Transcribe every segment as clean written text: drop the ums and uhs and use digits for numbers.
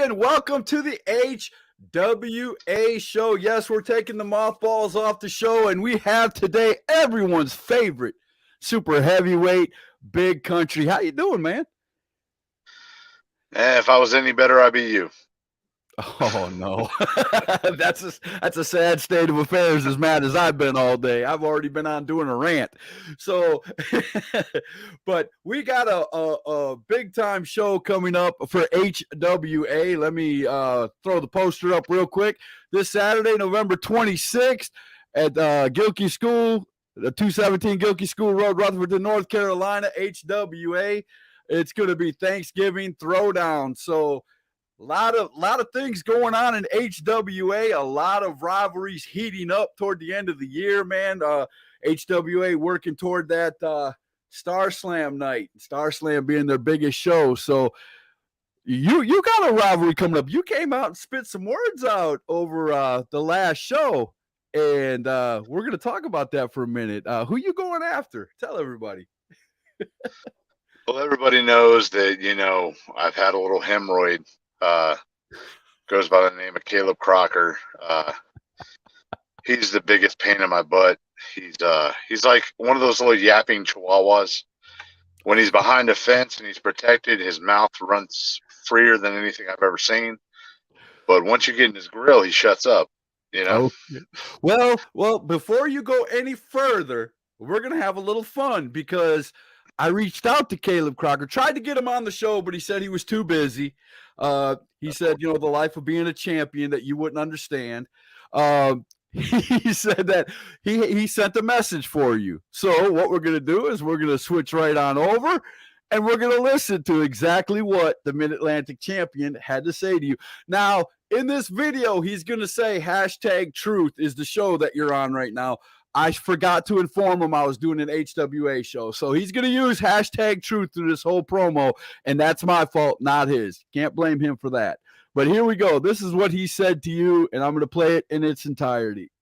and welcome to the HWA Show. Yes, we're taking the mothballs off the show, and we have today everyone's favorite super heavyweight, Big Country. How you doing, man? If I was any better, I'd be you. Oh no, that's a sad state of affairs. As mad as I've been all day, I've already been on doing a rant. So, but we got a big time show coming up for HWA. Let me throw the poster up real quick. This Saturday, November 26th, at Gilkey School, the 217 Gilkey School Road, Rutherford, North Carolina. HWA. It's going to be Thanksgiving Throwdown. So. A lot of things going on in HWA. A lot of rivalries heating up toward the end of the year, man. HWA working toward that Star Slam night. Star Slam being their biggest show. So you got a rivalry coming up. You came out and spit some words out over the last show, and we're going to talk about that for a minute. Who you going after? Tell everybody. Well, everybody knows that, I've had a little hemorrhoid. Goes by the name of Caleb Crocker. He's the biggest pain in my butt. He's like one of those little yapping chihuahuas. When he's behind a fence and he's protected, his mouth runs freer than anything I've ever seen. But once you get in his grill, he shuts up. Oh, well, before you go any further, we're gonna have a little fun because I reached out to Caleb Crocker, tried to get him on the show, but he said he was too busy. He said, the life of being a champion that you wouldn't understand. He said that he sent a message for you. So what we're going to do is we're going to switch right on over, and we're going to listen to exactly what the Mid-Atlantic champion had to say to you. Now, in this video, he's going to say #truth is the show that you're on right now. I forgot to inform him I was doing an HWA show. So he's going to use #truth through this whole promo, and that's my fault, not his. Can't blame him for that. But here we go. This is what he said to you, and I'm going to play it in its entirety.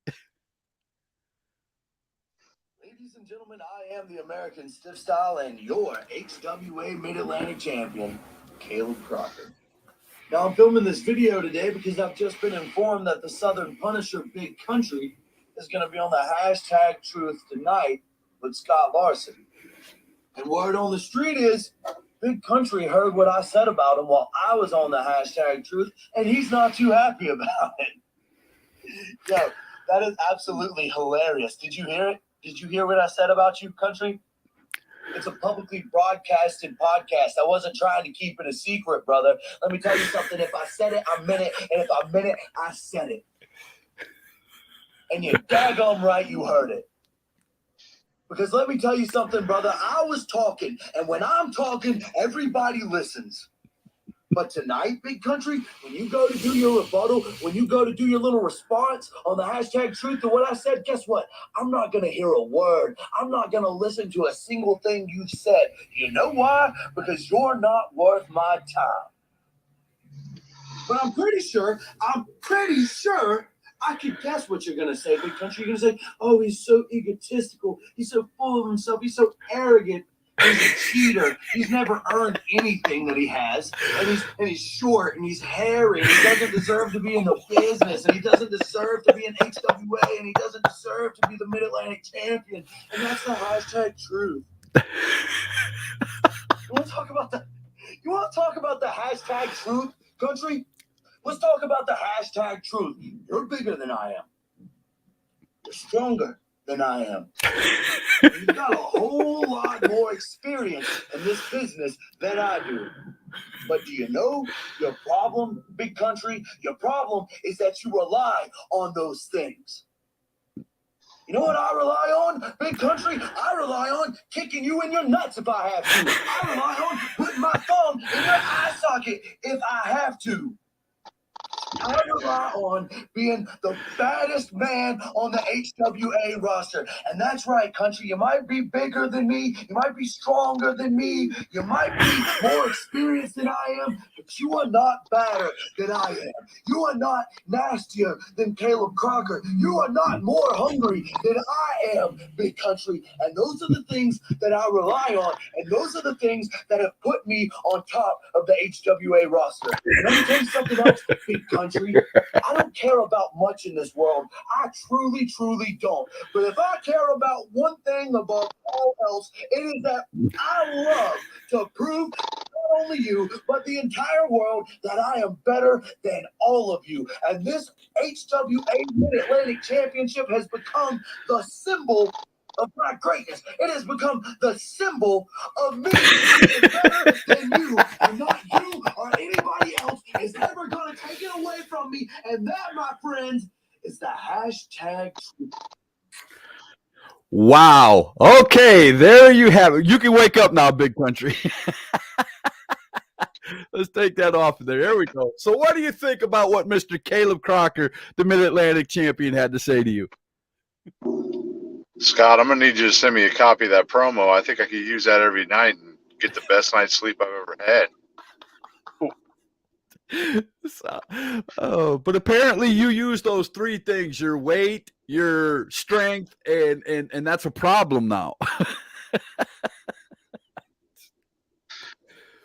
Ladies and gentlemen, I am the American Stiff Style and your HWA Mid-Atlantic champion, Caleb Crocker. Now, I'm filming this video today because I've just been informed that the Southern Punisher Big Country is going to be on the #truth tonight with Scott Larson. And word on the street is Big Country heard what I said about him while I was on the #truth, and he's not too happy about it. Yo, that is absolutely hilarious. Did you hear it? Did you hear what I said about you, Country? It's a publicly broadcasted podcast. I wasn't trying to keep it a secret, brother. Let me tell you something. If I said it, I meant it. And if I meant it, I said it. And you're daggum right you heard it. Because let me tell you something, brother. I was talking, and when I'm talking, everybody listens. But tonight, Big Country, when you go to do your rebuttal, when you go to do your little response on the #truth to what I said, guess what? I'm not going to hear a word. I'm not going to listen to a single thing you said. You know why? Because you're not worth my time. But I'm pretty sure I could guess what you're going to say, Big Country. You're going to say, oh, he's so egotistical. He's so full of himself. He's so arrogant. He's a cheater. He's never earned anything that he has. And he's short and he's hairy. He doesn't deserve to be in the business. And he doesn't deserve to be in HWA. And he doesn't deserve to be the Mid-Atlantic champion. And that's the #truth. You want to talk about the #truth, Country? Let's talk about the #truth. You're bigger than I am. You're stronger than I am. You've got a whole lot more experience in this business than I do. But do you know your problem, Big Country? Your problem is that you rely on those things. You know what I rely on, Big Country? I rely on kicking you in your nuts if I have to. I rely on putting my thumb in your eye socket if I have to. I rely on being the baddest man on the HWA roster. And that's right, country. You might be bigger than me. You might be stronger than me. You might be more experienced than I am. But you are not badder than I am. You are not nastier than Caleb Crocker. You are not more hungry than I am, big country. And those are the things that I rely on. And those are the things that have put me on top of the HWA roster. And let me tell you something else, big country. I don't care about much in this world. I truly, truly don't. But if I care about one thing above all else, it is that I love to prove not only you, but the entire world that I am better than all of you. And this HWA Mid-Atlantic Championship has become the symbol of my greatness. It has become the symbol of me being better than you, and not you or anybody else is ever going to take it away from me. And that, my friends, is the hashtag truth. Wow. Okay, there you have it. You can wake up now, big country. Let's take that off of there. There we go. So what do you think about what Mr. Caleb Crocker, the Mid-Atlantic champion, had to say to you? Scott, I'm gonna need you to send me a copy of that promo. I think I could use that every night and get the best night's sleep I've ever had. So, but apparently you use those three things: your weight, your strength, and that's a problem now.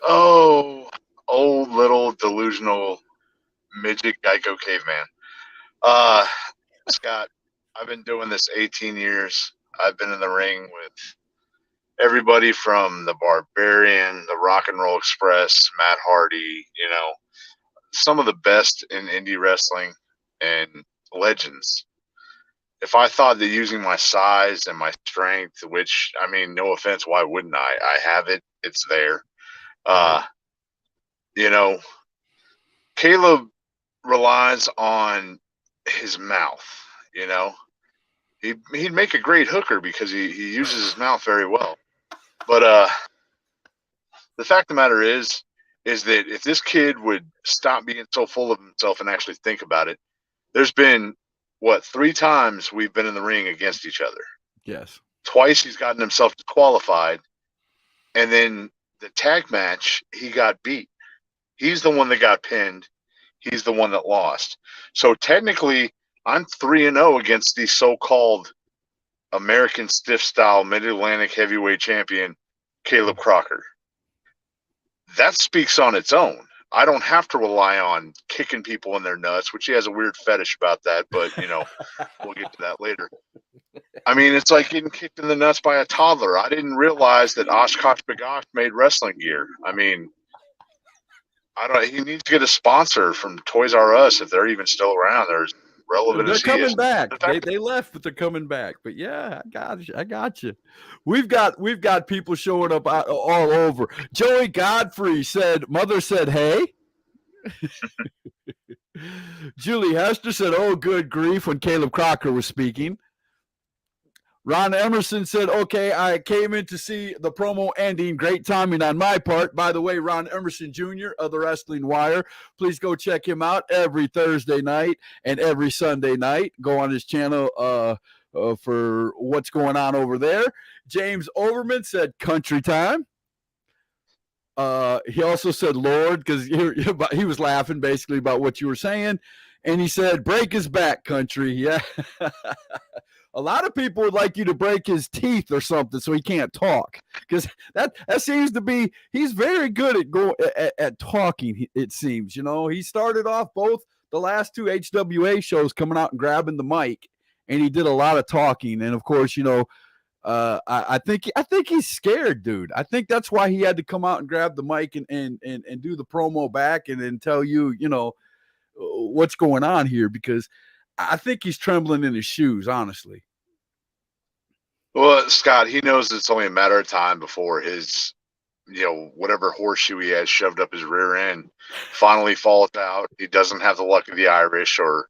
Oh, old little delusional midget Geico caveman. Scott, I've been doing this 18 years. I've been in the ring with everybody from the Barbarian, the Rock and Roll Express, Matt Hardy, some of the best in indie wrestling and legends. If I thought that using my size and my strength, which, I mean, no offense, why wouldn't I? I have it. It's there. Caleb relies on his mouth, He'd make a great hooker because he uses his mouth very well. But the fact of the matter is that if this kid would stop being so full of himself and actually think about it, there's been, 3 times we've been in the ring against each other. Yes. Twice he's gotten himself disqualified, and then the tag match, he got beat. He's the one that got pinned. He's the one that lost. So technically, I'm 3-0 against the so-called American Stiff Style Mid-Atlantic Heavyweight Champion, Caleb Crocker. That speaks on its own. I don't have to rely on kicking people in their nuts, which he has a weird fetish about that, but, we'll get to that later. I mean, it's like getting kicked in the nuts by a toddler. I didn't realize that Oshkosh Bagosh made wrestling gear. I mean, he needs to get a sponsor from Toys R Us if they're even still around. There's relevant. They're coming back. They left, but they're coming back. But yeah, I got you. We've got people showing up all over. Joey Godfrey said, "Mother said, hey." Julie Hester said, "Oh, good grief," when Caleb Crocker was speaking. Ron Emerson said, "Okay, I came in to see the promo ending. Great timing on my part." By the way, Ron Emerson Jr. of the Wrestling Wire. Please go check him out every Thursday night and every Sunday night. Go on his channel for what's going on over there. James Overman said, "Country time." He also said, "Lord," because he was laughing basically about what you were saying. And he said, "Break his back, country." Yeah. A lot of people would like you to break his teeth or something so he can't talk, because that seems to be, he's very good at talking. It seems, he started off both the last 2 HWA shows coming out and grabbing the mic, and he did a lot of talking. And of course, I think he's scared, dude. I think that's why he had to come out and grab the mic and do the promo back and then tell you, what's going on here, because I think he's trembling in his shoes, honestly. Well, Scott, he knows it's only a matter of time before his, whatever horseshoe he has shoved up his rear end finally falls out. He doesn't have the luck of the Irish or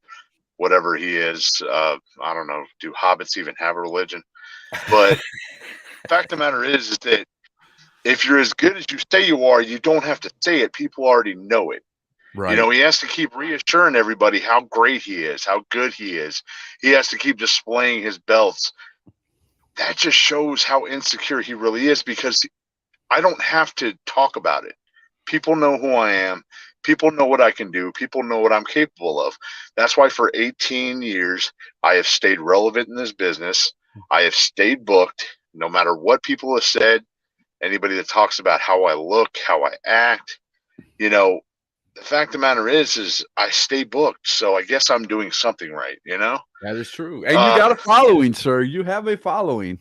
whatever he is. I don't know. Do hobbits even have a religion? But the fact of the matter is that if you're as good as you say you are, you don't have to say it. People already know it. Right. He has to keep reassuring everybody how great he is, how good he is. He has to keep displaying his belts. That just shows how insecure he really is, because I don't have to talk about it. People know who I am. People know what I can do. People know what I'm capable of. That's why for 18 years, I have stayed relevant in this business. I have stayed booked, no matter what people have said. Anybody that talks about how I look, how I act, the fact of the matter is I stay booked. So I guess I'm doing something right, That is true. And you got a following, sir. You have a following.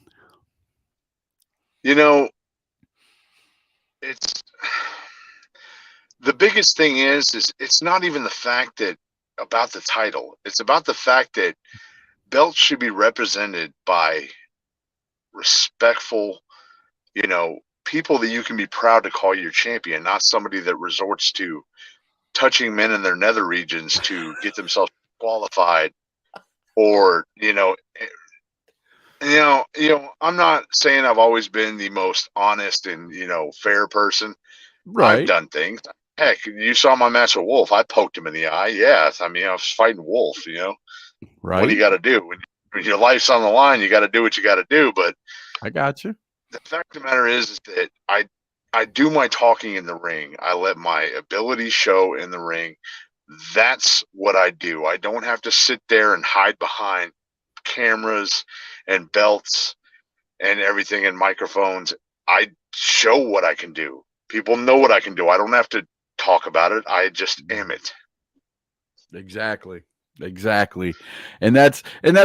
It's the biggest thing is it's not even the fact that about the title. It's about the fact that belts should be represented by respectful, people that you can be proud to call your champion, not somebody that resorts to touching men in their nether regions to get themselves qualified, or I'm not saying I've always been the most honest and fair person. Right. I've done things. Heck, you saw my match with Wolf. I poked him in the eye. Yeah, I was fighting Wolf. Right. What do you got to do when your life's on the line? You got to do what you got to do. But I got you. The fact of the matter is that I do my talking in the ring. I let my ability show in the ring. That's what I do. I don't have to sit there and hide behind cameras and belts and everything and microphones. I show what I can do. People know what I can do. I don't have to talk about it. I just am it. Exactly. And that's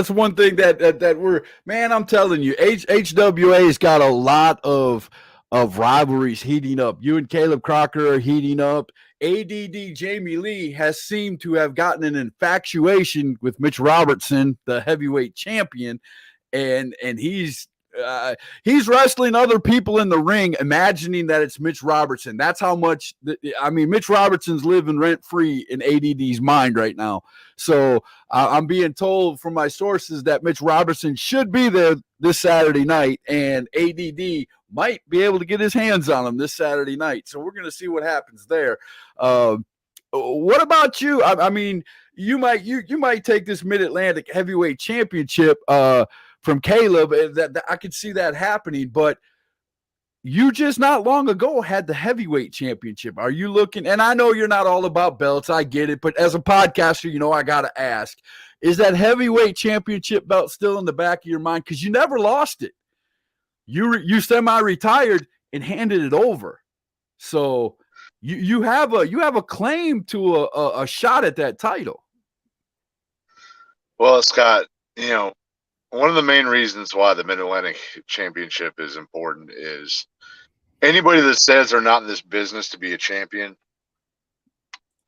one thing that we're, man, I'm telling you, HWA's got a lot of rivalries heating up. You and Caleb Crocker are heating up. ADD Jamie Lee has seemed to have gotten an infatuation with Mitch Robertson, the heavyweight champion, and he's wrestling other people in the ring, imagining that it's Mitch Robertson. That's how much. Mitch Robertson's living rent free in ADD's mind right now. So I'm being told from my sources that Mitch Robertson should be there this Saturday night, and ADD might be able to get his hands on him this Saturday night. So we're going to see what happens there. What about you? You might take this Mid-Atlantic Heavyweight Championship from Caleb. That I could see that happening, but you just not long ago had the heavyweight championship. Are you looking? And I know you're not all about belts. I get it. But as a podcaster, I got to ask, is that heavyweight championship belt still in the back of your mind? Because you never lost it. You semi-retired and handed it over. So you have a claim to a shot at that title. Well, Scott, one of the main reasons why the Mid-Atlantic Championship is important is anybody that says they're not in this business to be a champion,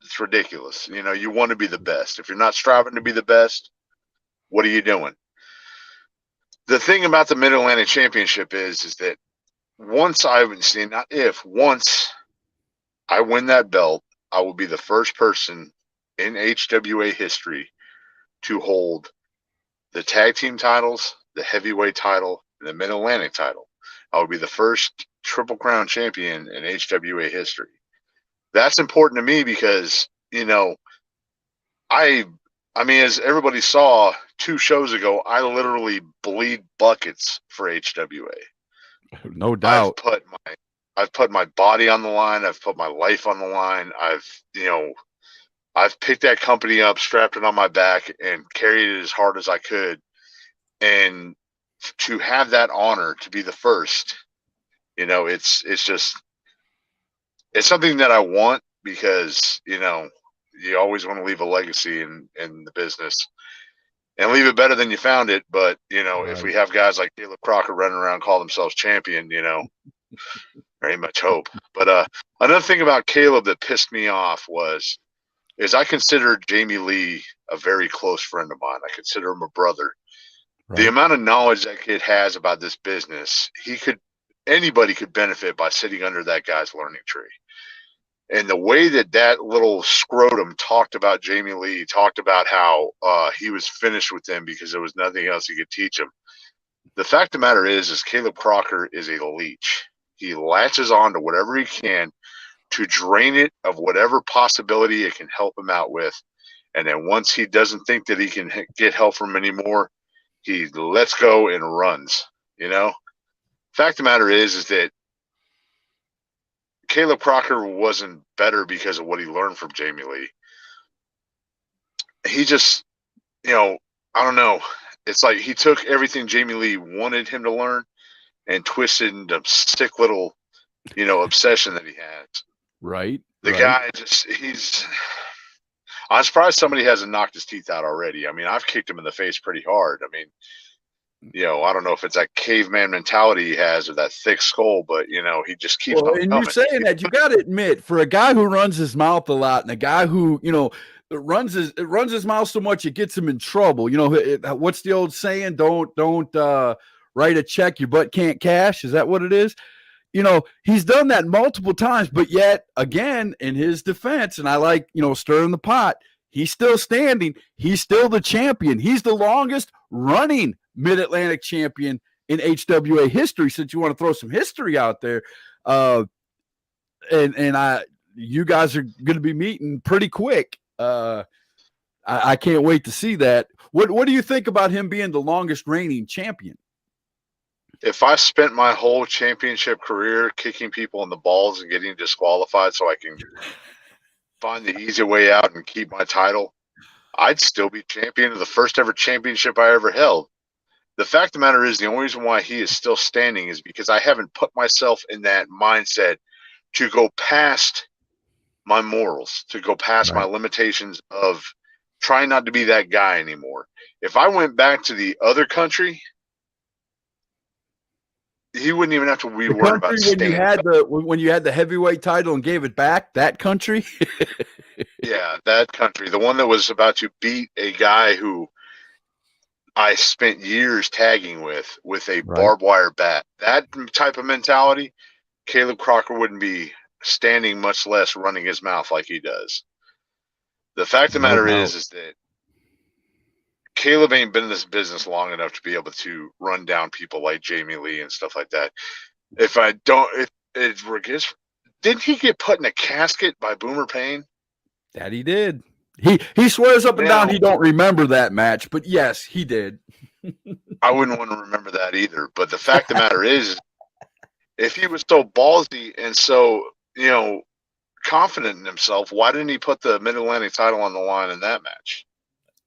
it's ridiculous. You want to be the best. If you're not striving to be the best, what are you doing? The thing about the Mid-Atlantic Championship is that once I win that belt, I will be the first person in HWA history to hold the tag team titles, the heavyweight title, and the Mid-Atlantic title. I will be the first Triple Crown champion in HWA history. That's important to me because, as everybody saw 2 shows ago, I literally bleed buckets for HWA. No doubt. I've put my body on the line. I've put my life on the line. I've picked that company up, strapped it on my back, and carried it as hard as I could. And to have that honor to be the first, it's something that I want because, you always want to leave a legacy in the business and leave it better than you found it. But, Right. If we have guys like Caleb Crocker running around call themselves champion, very much hope. But another thing about Caleb that pissed me off is I consider Jamie Lee a very close friend of mine. I consider him a brother. Right. The amount of knowledge that kid has about this business, anybody could benefit by sitting under that guy's learning tree. And the way that little scrotum talked about Jamie Lee, talked about how he was finished with him because there was nothing else he could teach him. The fact of the matter is Caleb Crocker is a leech. He latches on to whatever he can, to drain it of whatever possibility it can help him out with. And then once he doesn't think that he can get help from anymore, he lets go and runs. Fact of the matter is that Caleb Crocker wasn't better because of what he learned from Jamie Lee. He just, I don't know. It's like he took everything Jamie Lee wanted him to learn and twisted into sick little, obsession that he has. Right. The guy I'm surprised somebody hasn't knocked his teeth out already. I mean, I've kicked him in the face pretty hard. I mean, I don't know if it's that caveman mentality he has or that thick skull, but he just keeps on and coming. you're saying that, you got to admit, for a guy who runs his mouth a lot and a guy who, runs his mouth so much it gets him in trouble. What's the old saying? Don't write a check your butt can't cash. Is that what it is? He's done that multiple times, but yet again, in his defense, and I like, stirring the pot, he's still standing. He's still the champion. He's the longest running Mid-Atlantic champion in HWA history, since you want to throw some history out there. You guys are going to be meeting pretty quick. I can't wait to see that. What do you think about him being the longest reigning champion? If I spent my whole championship career kicking people in the balls and getting disqualified so I can find the easy way out and keep my title, I'd still be champion of the first ever championship I ever held. The fact of the matter is, the only reason why he is still standing is because I haven't put myself in that mindset to go past my morals, to go past my limitations of trying not to be that guy anymore. If I went back to the other country, he wouldn't even have to be worried about standing. When you had the heavyweight title and gave it back, that country? Yeah, that country. The one that was about to beat a guy who I spent years tagging with a barbed wire bat. That type of mentality, Caleb Crocker wouldn't be standing, much less running his mouth like he does. The fact of the matter is that Caleb ain't been in this business long enough to be able to run down people like Jamie Lee and stuff like that. Didn't he get put in a casket by Boomer Payne? That he did. He swears up and down he don't remember that match, but yes, he did. I wouldn't want to remember that either. But the fact of the matter is, if he was so ballsy and so, confident in himself, why didn't he put the Mid-Atlantic title on the line in that match?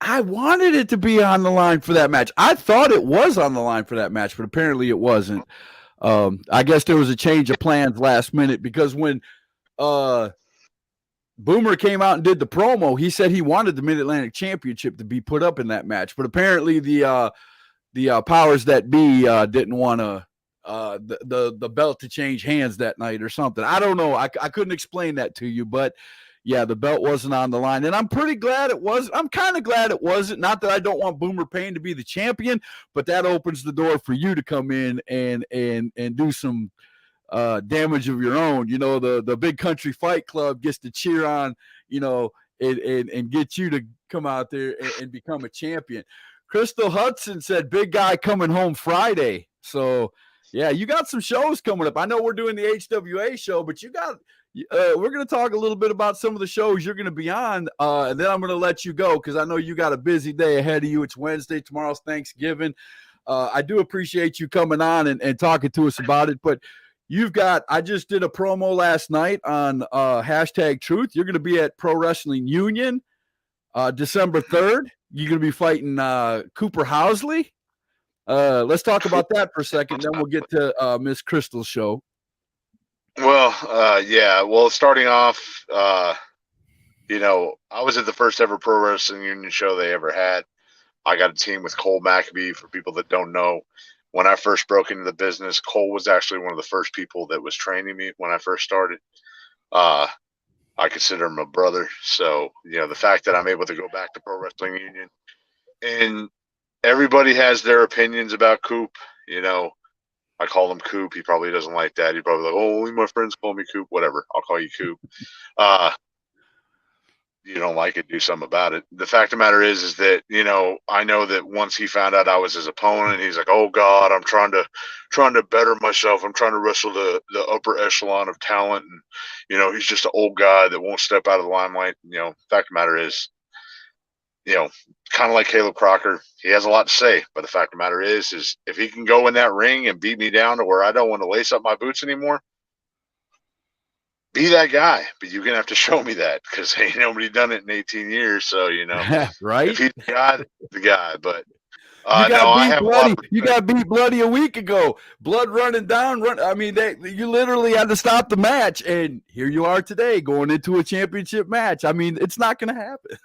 I wanted it to be on the line for that match. I thought it was on the line for that match, but apparently it wasn't. I guess there was a change of plans last minute, because when Boomer came out and did the promo, he said he wanted the Mid-Atlantic Championship to be put up in that match, but apparently the powers that be didn't want to the belt to change hands that night or something. I don't know. I couldn't explain that to you, but yeah, the belt wasn't on the line, and I'm pretty glad it was. I'm kind of glad it wasn't. Not that I don't want Boomer Payne to be the champion, but that opens the door for you to come in and do some damage of your own. The Big Country Fight Club gets to cheer on, and get you to come out there and become a champion. Crystal Hudson said, "Big guy coming home Friday." So yeah, you got some shows coming up. I know we're doing the HWA show, but we're going to talk a little bit about some of the shows you're going to be on, and then I'm going to let you go because I know you got a busy day ahead of you. It's Wednesday. Tomorrow's Thanksgiving. I do appreciate you coming on and talking to us about it, but I just did a promo last night on hashtag Truth. You're going to be at Pro Wrestling Union December 3rd. You're going to be fighting Cooper Housley. Let's talk about that for a second, then we'll get to Miss Crystal's show. Well, yeah. Well, starting off, I was at the first ever Pro Wrestling Union show they ever had. I got a team with Cole Maccabee. For people that don't know, when I first broke into the business, Cole was actually one of the first people that was training me when I first started. I consider him a brother. So, the fact that I'm able to go back to Pro Wrestling Union, and everybody has their opinions about Coop, I call him Coop. He probably doesn't like that. He probably like, oh, only my friends call me Coop. Whatever. I'll call you Coop. you don't like it, do something about it. The fact of the matter is that, you know, I know that once he found out I was his opponent, he's like, oh God, I'm trying to better myself. I'm trying to wrestle the upper echelon of talent. And, you know, he's just an old guy that won't step out of the limelight. You know, the fact of the matter is, you know, kind of like Caleb Crocker, he has a lot to say, but the fact of the matter is if he can go in that ring and beat me down to where I don't want to lace up my boots anymore, be that guy, but you're gonna have to show me that, because ain't nobody done it in 18 years. So, you know, right? if he's the guy. But You got no, I beat have bloody. a lot of You got beat bloody a week ago. Blood running down. I mean, you literally had to stop the match, and here you are today, going into a championship match. I mean, it's not going to happen.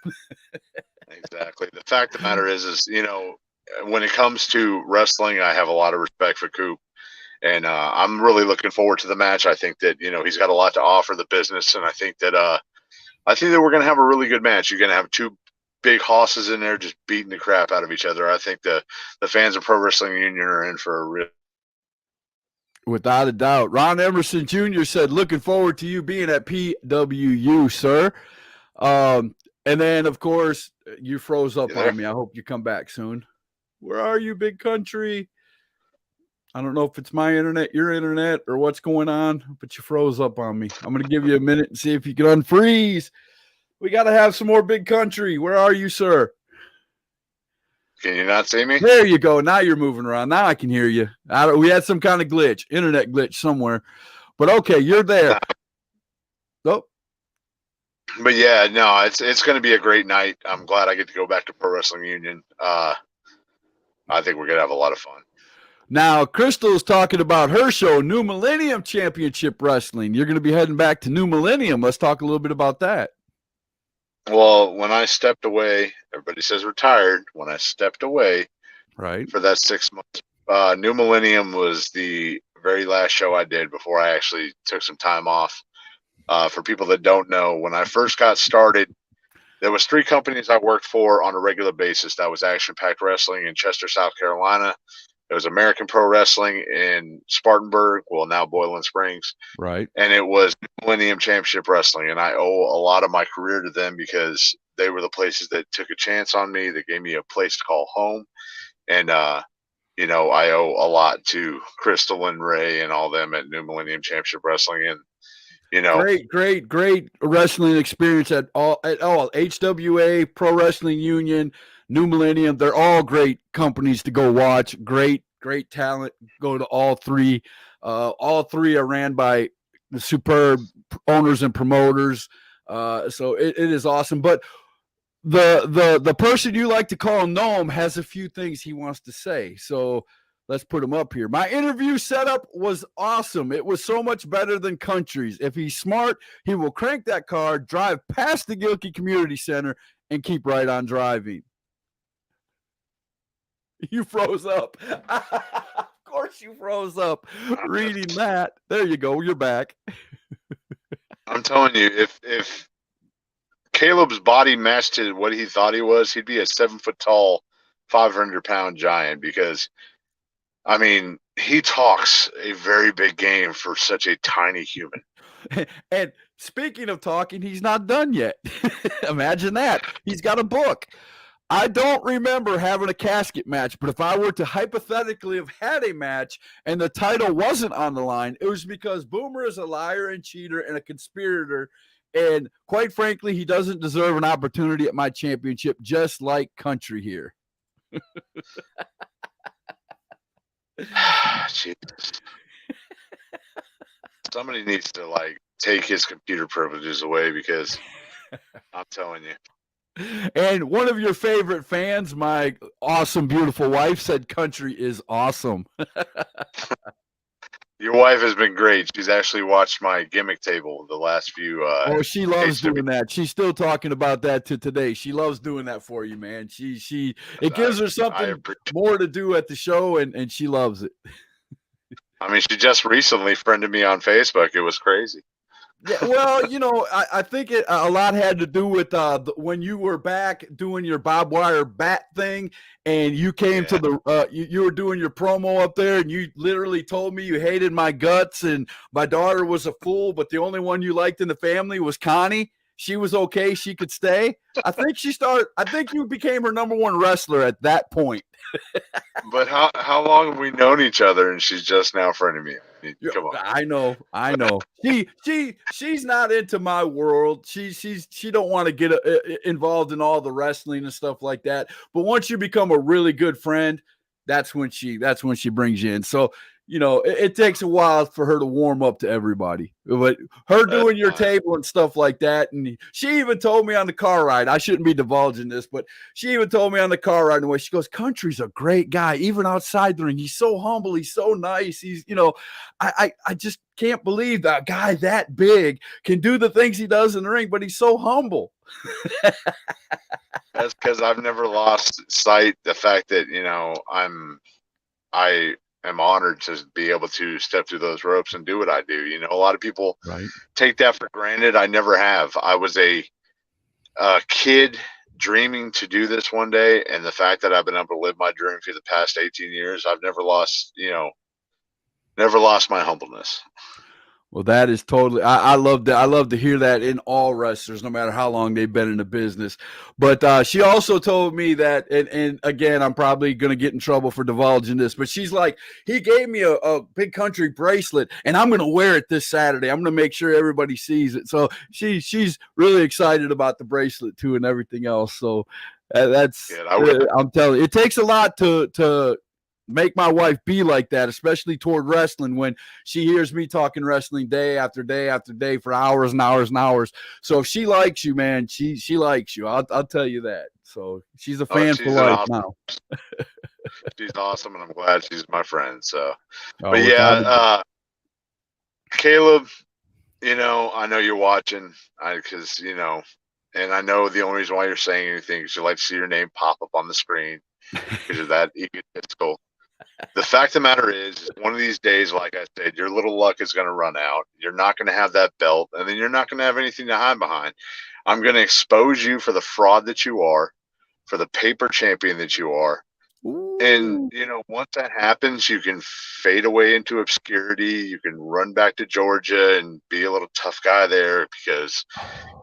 Exactly. The fact of the matter is, you know, when it comes to wrestling, I have a lot of respect for Coop. And I'm really looking forward to the match. I think that, you know, he's got a lot to offer the business, and I think that we're going to have a really good match. You're going to have two big hosses in there just beating the crap out of each other. I think the fans of Pro Wrestling Union are in for a real. Without a doubt. Ron Emerson Jr. said, looking forward to you being at PWU, sir. And then, of course, you froze up on me. I hope you come back soon. Where are you, big country? I don't know if it's my internet, your internet, or what's going on, but you froze up on me. I'm going to give you a minute and see if you can unfreeze. We got to have some more big country. Where are you, sir? Can you not see me? There you go. Now you're moving around. Now I can hear you. We had some kind of glitch, internet glitch somewhere. But okay, you're there. Oh. But yeah, no, it's going to be a great night. I'm glad I get to go back to Pro Wrestling Union. I think we're going to have a lot of fun. Now, Crystal's talking about her show, New Millennium Championship Wrestling. You're going to be heading back to New Millennium. Let's talk a little bit about that. Well, when I stepped away, everybody says retired. When I stepped away for that 6 months, New Millennium was the very last show I did before I actually took some time off. For people that don't know, when I first got started, there was 3 companies I worked for on a regular basis. That was Action Packed Wrestling in Chester, South Carolina. It was American Pro Wrestling in Spartanburg, well, now Boiling Springs. Right. And it was Millennium Championship Wrestling. And I owe a lot of my career to them, because they were the places that took a chance on me, that gave me a place to call home. And, you know, I owe a lot to Crystal and Ray and all them at New Millennium Championship Wrestling. And, you know, great wrestling experience at all HWA, Pro Wrestling Union, New Millennium. They're all great companies to go watch. Great talent. Go to all 3. All 3 are ran by the superb owners and promoters. So it is awesome. But the person you like to call Noam has a few things he wants to say. So let's put him up here. My interview setup was awesome. It was so much better than Country's. If he's smart, he will crank that car, drive past the Gilkey Community Center, and keep right on driving. You froze up. Of course you froze up reading that. There you go. You're back. I'm telling you, if Caleb's body matched to what he thought he was, he'd be a 7 foot tall, 500-pound giant, because, I mean, he talks a very big game for such a tiny human. And speaking of talking, he's not done yet. Imagine that. He's got a book. I don't remember having a casket match, but if I were to hypothetically have had a match and the title wasn't on the line, it was because Boomer is a liar and cheater and a conspirator. And quite frankly, he doesn't deserve an opportunity at my championship, just like Country here. Jesus. Somebody needs to, like, take his computer privileges away, because I'm telling you. And one of your favorite fans, my awesome, beautiful wife, said Country is awesome. Your wife has been great. She's actually watched my gimmick table the last few. She loves doing that. She's still talking about that to today. She loves doing that for you, man. It gives her something more to do at the show, and she loves it. I mean, she just recently friended me on Facebook. It was crazy. Yeah, well, you know, I think a lot had to do with when you were back doing your barbed wire bat thing, and you came to the you were doing your promo up there, and you literally told me you hated my guts and my daughter was a fool, but the only one you liked in the family was Connie. she was okay, she could stay. I think you became her number one wrestler at that point. But how long have we known each other, and she's just now friending me? I mean, come on. I know. She's not into my world. She don't want to get involved in all the wrestling and stuff like that. But once you become a really good friend, that's when she brings you in. So, it takes a while for her to warm up to everybody. But her doing your table and stuff like that, and she even told me on the car ride, I shouldn't be divulging this, but she even told me on the car ride away, she goes, Country's a great guy, even outside the ring. He's so humble. He's so nice. He's, I just can't believe that a guy that big can do the things he does in the ring, but he's so humble. That's because I've never lost sight the fact that, I am honored to be able to step through those ropes and do what I do. A lot of people take that for granted. I never have. I was a kid dreaming to do this one day, and the fact that I've been able to live my dream for the past 18 years, I've never lost my humbleness. Well, that is totally. I love that. I love to hear that in all wrestlers, no matter how long they've been in the business. But she also told me that, and again, I'm probably going to get in trouble for divulging this, but she's like, he gave me a Big Country bracelet, and I'm going to wear it this Saturday. I'm going to make sure everybody sees it. So she's really excited about the bracelet too, and everything else. So that's. I'm telling you, it takes a lot to make my wife be like that, especially toward wrestling, when she hears me talking wrestling day after day after day for hours and hours and hours. So if she likes you, man, she likes you. I'll tell you that. So she's a fan for life now. She's awesome, and I'm glad she's my friend. So, but yeah, Caleb, I know you're watching, because and I know the only reason why you're saying anything is you like to see your name pop up on the screen because you're that egotistical. The fact of the matter is, one of these days, like I said, your little luck is going to run out. You're not going to have that belt, and then you're not going to have anything to hide behind. I'm going to expose you for the fraud that you are, for the paper champion that you are. Ooh. And, once that happens, you can fade away into obscurity. You can run back to Georgia and be a little tough guy there because,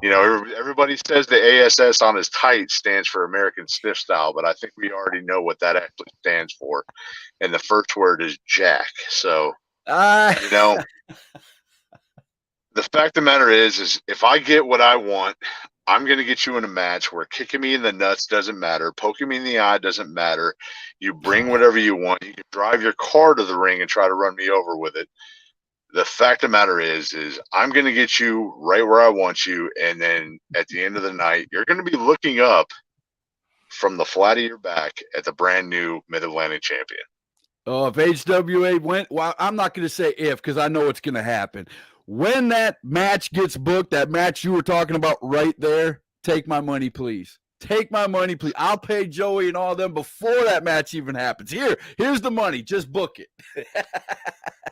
everybody says the ASS on his tight stands for American Stiff Style, but I think we already know what that actually stands for. And the first word is Jack. So, the fact of the matter is if I get what I want, I'm going to get you in a match where kicking me in the nuts doesn't matter. Poking me in the eye doesn't matter. You bring whatever you want. You can drive your car to the ring and try to run me over with it. The fact of the matter is I'm going to get you right where I want you. And then at the end of the night, you're going to be looking up from the flat of your back at the brand new Mid-Atlantic champion. Oh, if HWA went, well, I'm not going to say if, because I know it's going to happen. When that match gets booked, that match you were talking about right there, take my money, please. Take my money, please. I'll pay Joey and all them before that match even happens. Here's the money. Just book it.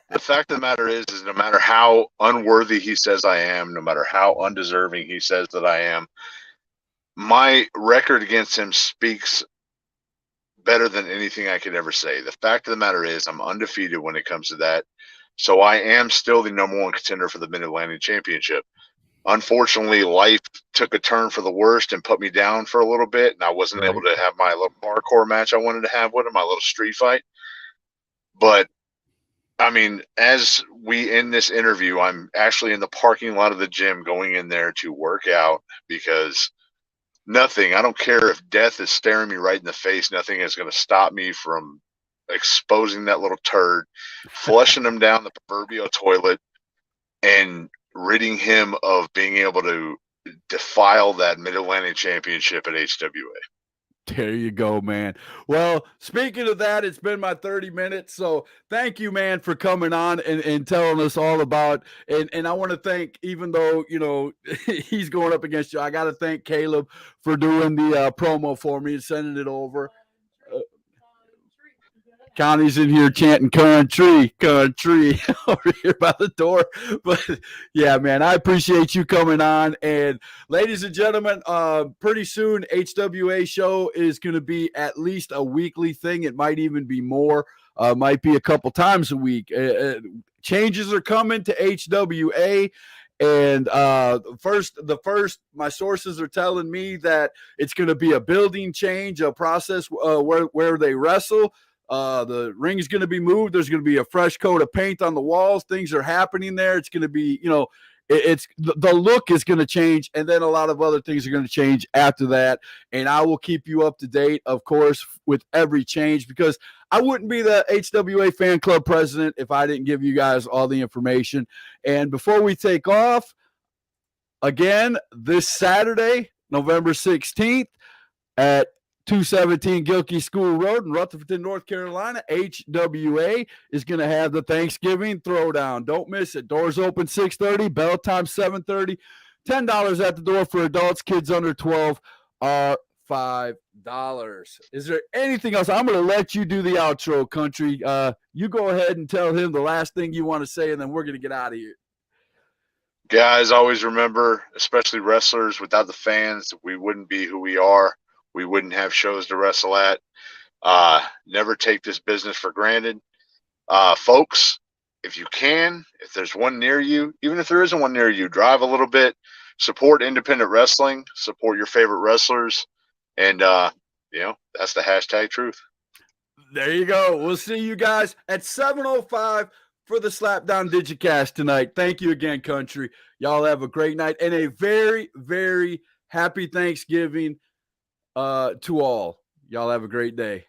The fact of the matter is no matter how unworthy he says I am, no matter how undeserving he says that I am, my record against him speaks better than anything I could ever say. The fact of the matter is I'm undefeated when it comes to that. So I am still the number one contender for the Mid-Atlantic Championship. Unfortunately, life took a turn for the worst and put me down for a little bit, and I wasn't able to have my little hardcore match I wanted to have with him, my little street fight. But, I mean, as we end this interview, I'm actually in the parking lot of the gym going in there to work out because I don't care if death is staring me right in the face, nothing is going to stop me from exposing that little turd, flushing him down the proverbial toilet, and ridding him of being able to defile that Mid-Atlantic Championship at HWA. There you go, man. Well, speaking of that, it's been my 30 minutes. So thank you, man, for coming on and telling us all about, and I want to thank, even though, he's going up against you, I got to thank Caleb for doing the promo for me and sending it over. Connie's in here chanting country over here by the door. But yeah, man, I appreciate you coming on. And ladies and gentlemen, pretty soon HWA Show is going to be at least a weekly thing. It might even be more, might be a couple times a week. Changes are coming to HWA. And my sources are telling me that it's going to be a building change, a process where they wrestle. The ring is going to be moved. There's going to be a fresh coat of paint on the walls. Things are happening there. It's going to be, it's the look is going to change, and then a lot of other things are going to change after that. And I will keep you up to date, of course, with every change, because I wouldn't be the HWA fan club president if I didn't give you guys all the information. And before we take off, again, this Saturday, November 16th at 217 Gilkey School Road in Rutherford, North Carolina, HWA is going to have the Thanksgiving Throwdown. Don't miss it. Doors open 6:30, bell time 7:30. $10 at the door for adults. Kids under 12 are $5. Is there anything else? I'm going to let you do the outro, Country. You go ahead and tell him the last thing you want to say, and then we're going to get out of here. Guys, always remember, especially wrestlers, without the fans, we wouldn't be who we are. We wouldn't have shows to wrestle at. Never take this business for granted. Folks, if you can, if there's one near you, even if there isn't one near you, drive a little bit, support independent wrestling, support your favorite wrestlers, and, that's the hashtag truth. There you go. We'll see you guys at 7:05 for the Slapdown Digicast tonight. Thank you again, Country. Y'all have a great night and a very, very happy Thanksgiving to all. Y'all have a great day.